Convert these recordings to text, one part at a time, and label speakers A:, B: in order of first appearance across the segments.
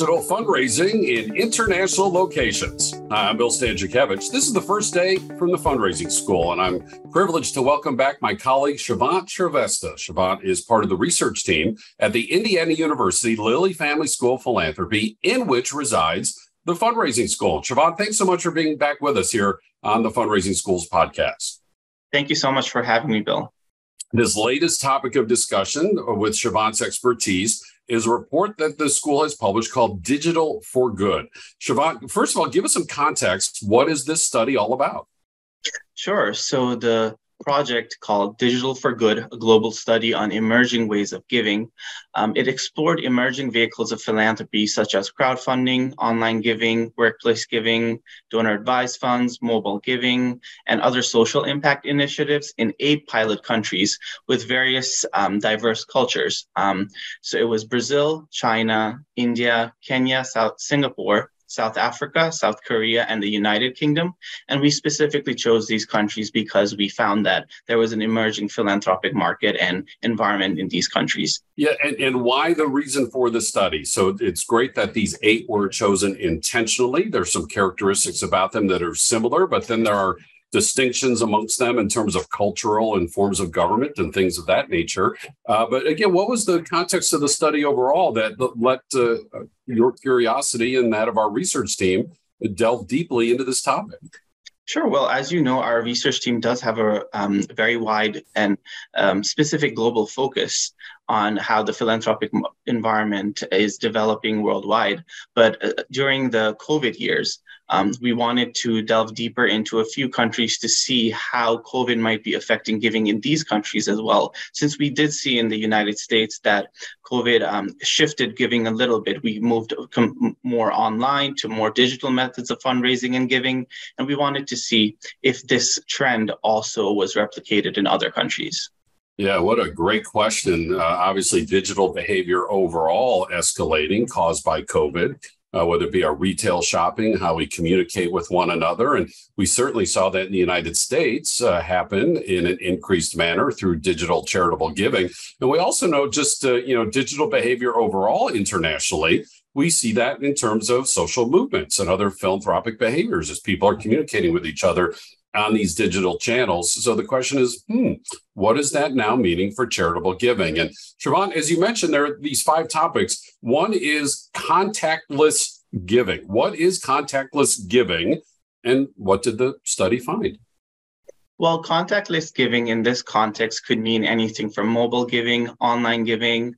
A: digital fundraising in international locations. Hi, I'm Bill Stanczykiewicz. This is the first day from the Fundraising School, and I'm privileged to welcome back my colleague, Shivant Shrestha. Shivant is part of the research team at the Indiana University Lilly Family School of Philanthropy, in which resides the Fundraising School. Shivant, thanks so much for being back with us here on the Fundraising Schools podcast.
B: Thank you so much for having me, Bill.
A: This latest topic of discussion with Shivant's expertise is a report that the school has published called Digital for Good. Shivant, first of all, give us some context. What is this study all about?
B: Sure. So the project called Digital for Good, a global study on emerging ways of giving. It explored emerging vehicles of philanthropy such as crowdfunding, online giving, workplace giving, donor-advised funds, mobile giving, and other social impact initiatives in 8 pilot countries with various diverse cultures. So it was Brazil, China, India, Kenya, Singapore, South Africa, South Korea, and the United Kingdom. And we specifically chose these countries because we found that there was an emerging philanthropic market and environment in these countries.
A: Yeah, and why the reason for the study? So it's great that these 8 were chosen intentionally. There's some characteristics about them that are similar, but then there are distinctions amongst them in terms of cultural and forms of government and things of that nature. But again, what was the context of the study overall that let your curiosity and that of our research team delve deeply into this topic?
B: Sure. Well, as you know, our research team does have a very wide and specific global focus on how the philanthropic environment is developing worldwide. But during the COVID years, we wanted to delve deeper into a few countries to see how COVID might be affecting giving in these countries as well. Since we did see in the United States that COVID shifted giving a little bit, we moved more online to more digital methods of fundraising and giving. And we wanted to see if this trend also was replicated in other countries.
A: Yeah, what a great question. Obviously, digital behavior overall escalating caused by COVID. Whether it be our retail shopping, how we communicate with one another. And we certainly saw that in the United States happen in an increased manner through digital charitable giving. And we also know just, digital behavior overall internationally. We see that in terms of social movements and other philanthropic behaviors as people are communicating with each other on these digital channels. So the question is, what is that now meaning for charitable giving? And Shivant, as you mentioned, there are these 5 topics. One is contactless giving. What is contactless giving, and what did the study find?
B: Well, contactless giving in this context could mean anything from mobile giving, online giving,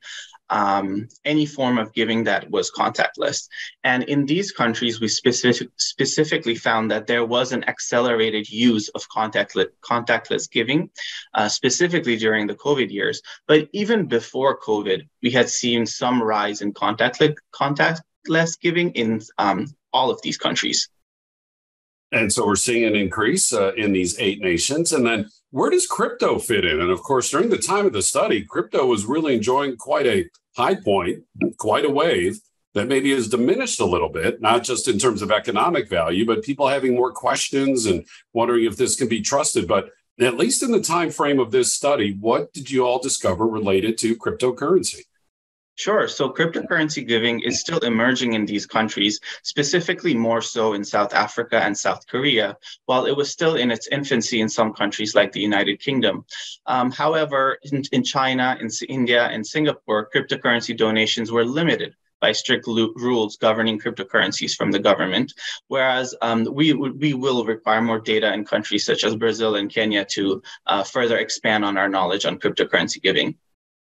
B: any form of giving that was contactless. And in these countries, we specifically found that there was an accelerated use of contactless giving, specifically during the COVID years. But even before COVID, we had seen some rise in contactless giving in all of these countries.
A: And so we're seeing an increase in these 8 nations. And then where does crypto fit in? And of course, during the time of the study, crypto was really enjoying quite a high point, quite a wave that maybe has diminished a little bit, not just in terms of economic value, but people having more questions and wondering if this can be trusted. But at least in the time frame of this study, what did you all discover related to cryptocurrency?
B: Sure. So cryptocurrency giving is still emerging in these countries, specifically more so in South Africa and South Korea, while it was still in its infancy in some countries like the United Kingdom. However, in China, in India, and Singapore, cryptocurrency donations were limited by strict rules governing cryptocurrencies from the government, whereas we will require more data in countries such as Brazil and Kenya to further expand on our knowledge on cryptocurrency giving.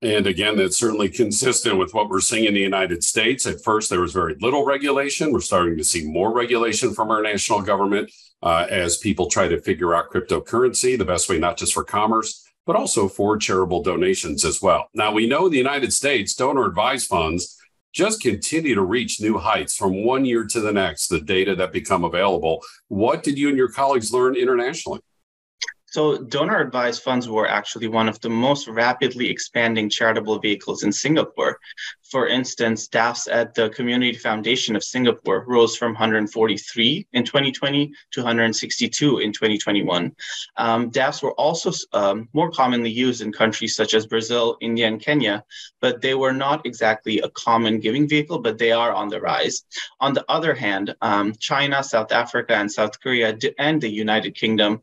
A: And again, that's certainly consistent with what we're seeing in the United States. At first, there was very little regulation. We're starting to see more regulation from our national government as people try to figure out cryptocurrency, the best way not just for commerce, but also for charitable donations as well. Now, we know in the United States, donor advised funds just continue to reach new heights from one year to the next, the data that become available. What did you and your colleagues learn internationally?
B: So donor advised funds were actually one of the most rapidly expanding charitable vehicles in Singapore. For instance, DAFs at the Community Foundation of Singapore rose from 143 in 2020 to 162 in 2021. DAFs were also more commonly used in countries such as Brazil, India, and Kenya, but they were not exactly a common giving vehicle, but they are on the rise. On the other hand, China, South Africa, and South Korea and the United Kingdom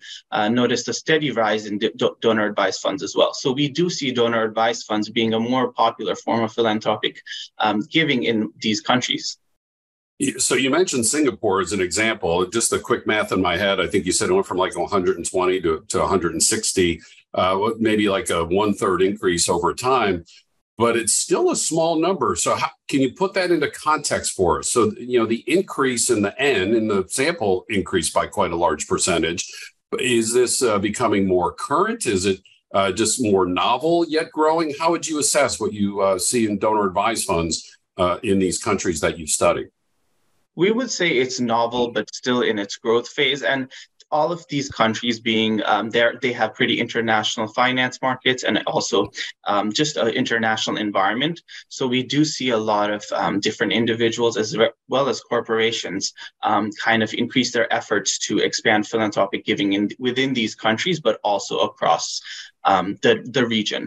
B: noticed a steady rise in donor advised funds as well. So we do see donor advised funds being a more popular form of philanthropic giving in these countries.
A: So you mentioned Singapore as an example. Just a quick math in my head, I think you said it went from like 120 to 160, maybe like a 1/3 increase over time. But it's still a small number. So how, can you put that into context for us? So, the increase in the N in the sample increased by quite a large percentage. Is this becoming more current? Is it just more novel yet growing? How would you assess what you see in donor advised funds in these countries that you've studied?
B: We would say it's novel, but still in its growth phase. And all of these countries being they have pretty international finance markets and also just an international environment. So we do see a lot of different individuals as well as corporations kind of increase their efforts to expand philanthropic giving within these countries, but also across the region.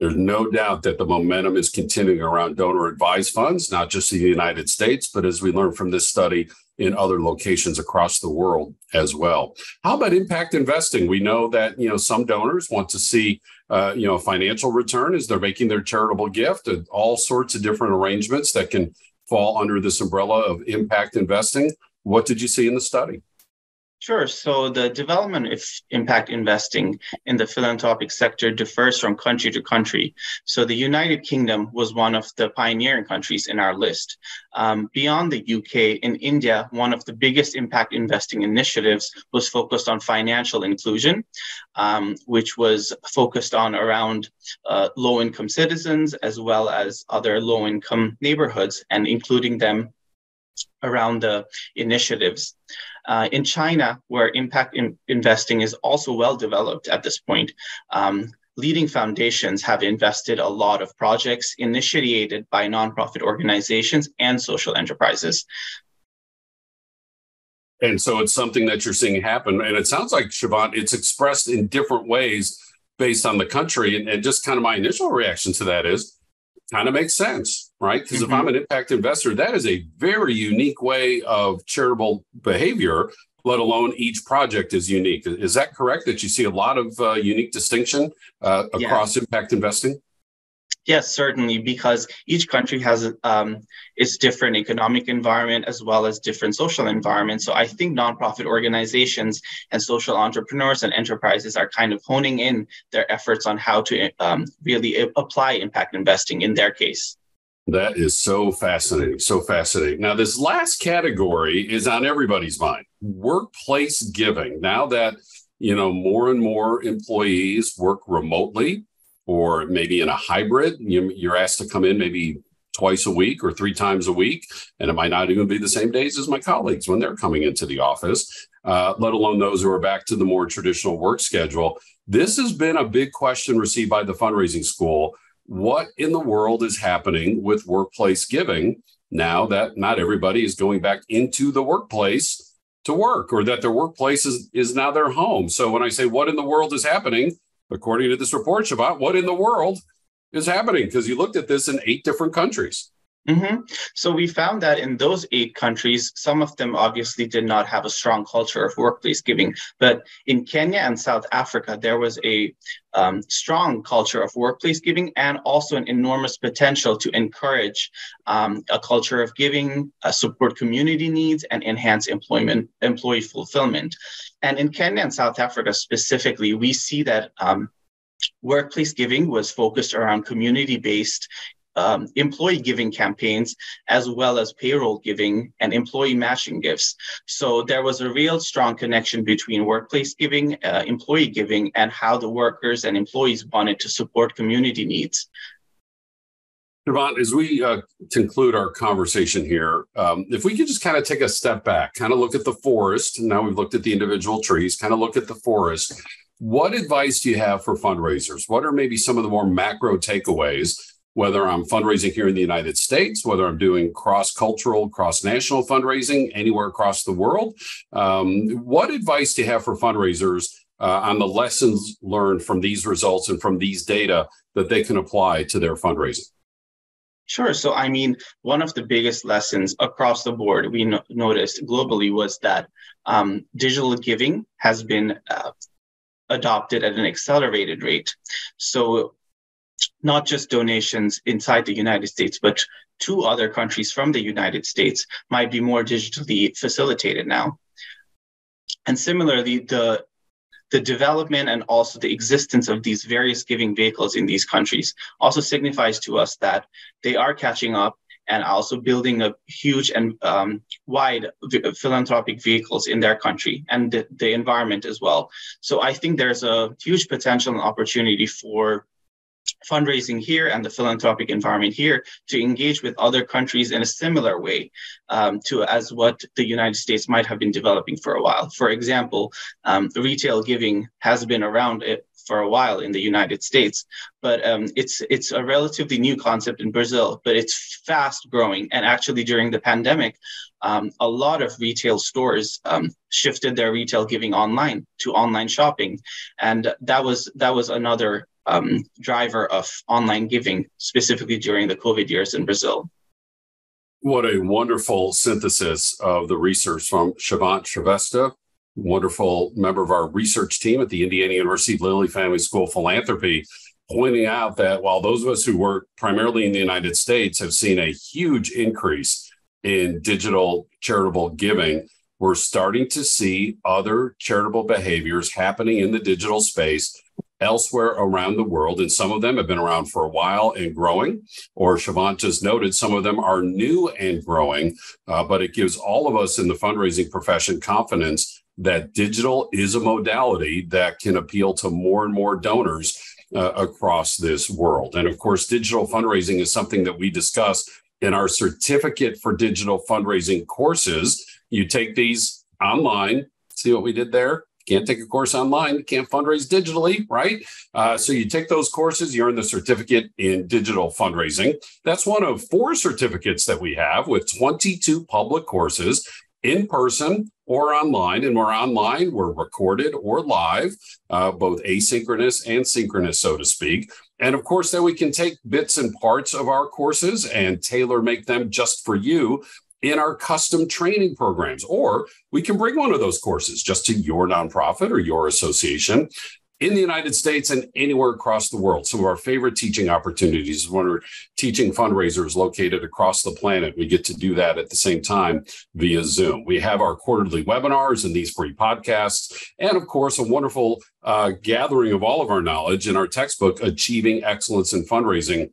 A: There's no doubt that the momentum is continuing around donor advised funds, not just in the United States, but as we learned from this study, in other locations across the world as well. How about impact investing? We know that, some donors want to see, a financial return as they're making their charitable gift, and all sorts of different arrangements that can fall under this umbrella of impact investing. What did you see in the study?
B: Sure. So the development of impact investing in the philanthropic sector differs from country to country. So the United Kingdom was one of the pioneering countries in our list. Beyond the UK, in India, one of the biggest impact investing initiatives was focused on financial inclusion, which was focused on around low-income citizens as well as other low-income neighborhoods and including them around the initiatives. In China, where impact investing is also well developed at this point, leading foundations have invested a lot of projects initiated by nonprofit organizations and social enterprises.
A: And so it's something that you're seeing happen. And it sounds like, Shivant, it's expressed in different ways based on the country. And just kind of my initial reaction to that is, kind of makes sense, right? Because if I'm an impact investor, that is a very unique way of charitable behavior, let alone each project is unique. Is that correct, that you see a lot of unique distinction across impact investing?
B: Yes, certainly, because each country has its different economic environment as well as different social environment. So I think nonprofit organizations and social entrepreneurs and enterprises are kind of honing in their efforts on how to really apply impact investing in their case.
A: That is so fascinating, so fascinating. Now, this last category is on everybody's mind, workplace giving. Now that, more and more employees work remotely, or maybe in a hybrid, you're asked to come in maybe twice a week or 3 times a week. And it might not even be the same days as my colleagues when they're coming into the office, let alone those who are back to the more traditional work schedule. This has been a big question received by the fundraising school. What in the world is happening with workplace giving now that not everybody is going back into the workplace to work, or that their workplace is now their home? So when I say what in the world is happening, according to this report, Shivant, what in the world is happening? Because you looked at this in 8 different countries.
B: So we found that in those 8 countries, some of them obviously did not have a strong culture of workplace giving. But in Kenya and South Africa, there was a strong culture of workplace giving and also an enormous potential to encourage a culture of giving, support community needs, and enhance employee fulfillment. And in Kenya and South Africa specifically, we see that workplace giving was focused around community-based employee giving campaigns, as well as payroll giving and employee matching gifts. So there was a real strong connection between workplace giving, employee giving, and how the workers and employees wanted to support community needs.
A: Shivant, as we conclude our conversation here, if we could just kind of take a step back, kind of look at the forest. Now we've looked at the individual trees, kind of look at the forest. What advice do you have for fundraisers? What are maybe some of the more macro takeaways whether I'm fundraising here in the United States, whether I'm doing cross-cultural, cross-national fundraising anywhere across the world. What advice do you have for fundraisers on the lessons learned from these results and from these data that they can apply to their fundraising?
B: Sure. So, I mean, one of the biggest lessons across the board we noticed globally was that digital giving has been adopted at an accelerated rate. So, not just donations inside the United States, but to other countries from the United States might be more digitally facilitated now. And similarly, the development and also the existence of these various giving vehicles in these countries also signifies to us that they are catching up and also building a huge and wide philanthropic vehicles in their country and the environment as well. So I think there's a huge potential and opportunity for fundraising here and the philanthropic environment here to engage with other countries in a similar way to as what the United States might have been developing for a while. For example, retail giving has been around for a while in the United States, but it's a relatively new concept in Brazil, but it's fast growing. And actually during the pandemic, a lot of retail stores shifted their retail giving online to online shopping. And that was another driver of online giving, specifically during the COVID years in Brazil.
A: What a wonderful synthesis of the research from Shivant Shrestha, wonderful member of our research team at the Indiana University Lilly Family School of Philanthropy, pointing out that while those of us who work primarily in the United States have seen a huge increase in digital charitable giving, we're starting to see other charitable behaviors happening in the digital space elsewhere around the world. And some of them have been around for a while and growing, or Shivant just noted, some of them are new and growing. But it gives all of us in the fundraising profession confidence that digital is a modality that can appeal to more and more donors across this world. And of course, digital fundraising is something that we discuss in our certificate for digital fundraising courses. You take these online. See what we did there? Can't take a course online, can't fundraise digitally, right? So you take those courses, you earn the certificate in digital fundraising. That's one of 4 certificates that we have with 22 public courses in person or online. And we're online, we're recorded or live, both asynchronous and synchronous, so to speak. And of course, then we can take bits and parts of our courses and tailor make them just for you in our custom training programs, or we can bring one of those courses just to your nonprofit or your association in the United States and anywhere across the world. Some of our favorite teaching opportunities is when we're teaching fundraisers located across the planet. We get to do that at the same time via Zoom. We have our quarterly webinars and these free podcasts, and of course, a wonderful gathering of all of our knowledge in our textbook, Achieving Excellence in Fundraising,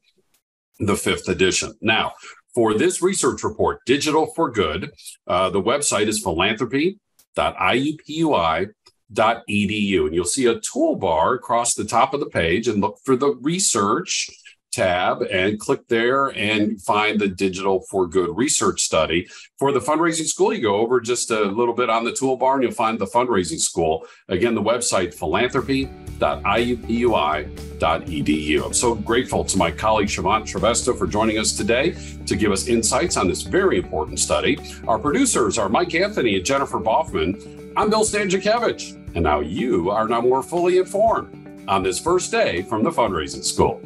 A: the 5th edition. Now, for this research report, Digital for Good, the website is philanthropy.iupui.edu. And you'll see a toolbar across the top of the page, and look for the research tab and click there and find the Digital for Good research study. For the fundraising school, you go over just a little bit on the toolbar and you'll find the fundraising school. Again, the website, philanthropy.iupui.edu. I'm so grateful to my colleague Shivant Shrestha for joining us today to give us insights on this very important study. Our producers are Mike Anthony and Jennifer Boffman. I'm Bill Stanczykiewicz, and now you are now more fully informed on this first day from the fundraising school.